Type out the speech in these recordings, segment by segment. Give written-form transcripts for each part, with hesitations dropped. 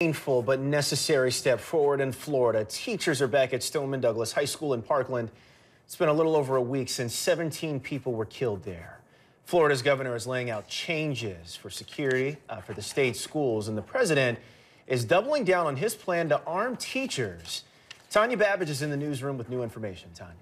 Painful but necessary step forward in Florida. Teachers are back at Stoneman Douglas High School in Parkland. It's been a little over a week since 17 people were killed there. Florida's governor is laying out changes for security for the state schools, and the president is doubling down on his plan to arm teachers. Tanya Babbage is in the newsroom with new information. Tanya.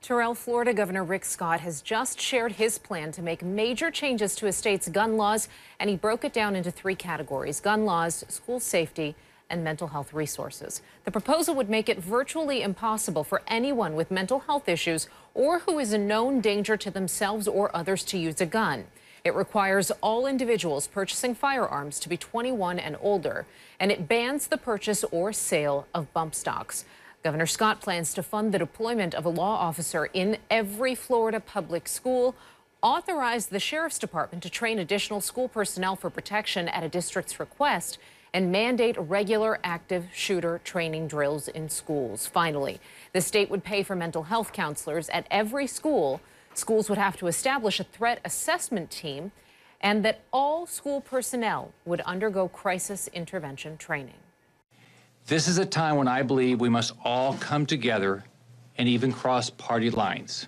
Terrell, Florida Governor Rick Scott has just shared his plan to make major changes to his state's gun laws, and he broke it down into three categories: gun laws, school safety, and mental health resources. The proposal would make it virtually impossible for anyone with mental health issues or who is a known danger to themselves or others to use a gun. It requires all individuals purchasing firearms to be 21 and older, and it bans the purchase or sale of bump stocks. Governor Scott plans to fund the deployment of a law officer in every Florida public school, authorize the sheriff's department to train additional school personnel for protection at a district's request, and mandate regular active shooter training drills in schools. Finally, the state would pay for mental health counselors at every school. Schools would have to establish a threat assessment team, and that all school personnel would undergo crisis intervention training. This is a time when I believe we must all come together and even cross party lines.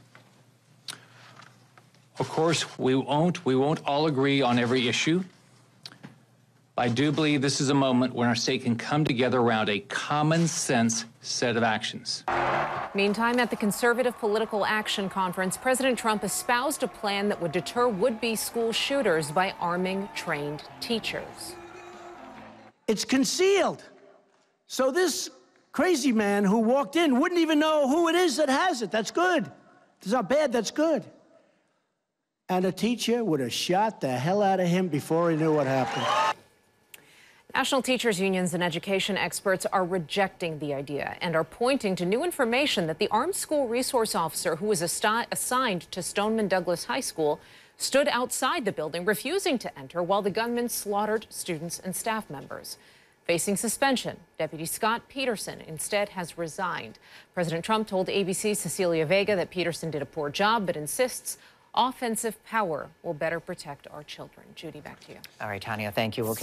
Of course, we won't all agree on every issue. I do believe this is a moment when our state can come together around a common sense set of actions. Meantime, at the Conservative Political Action Conference, President Trump espoused a plan that would deter would-be school shooters by arming trained teachers. It's concealed. So this crazy man who walked in wouldn't even know who it is that has it. That's good. It's not bad, that's good. And a teacher would have shot the hell out of him before he knew what happened. National teachers unions and education experts are rejecting the idea and are pointing to new information that the armed school resource officer who was assigned to Stoneman Douglas High School stood outside the building, refusing to enter while the gunman slaughtered students and staff members. Facing suspension, Deputy Scott Peterson instead has resigned. President Trump told ABC's Cecilia Vega that Peterson did a poor job, but insists offensive power will better protect our children. Judy, back to you. All right, Tanya, thank you.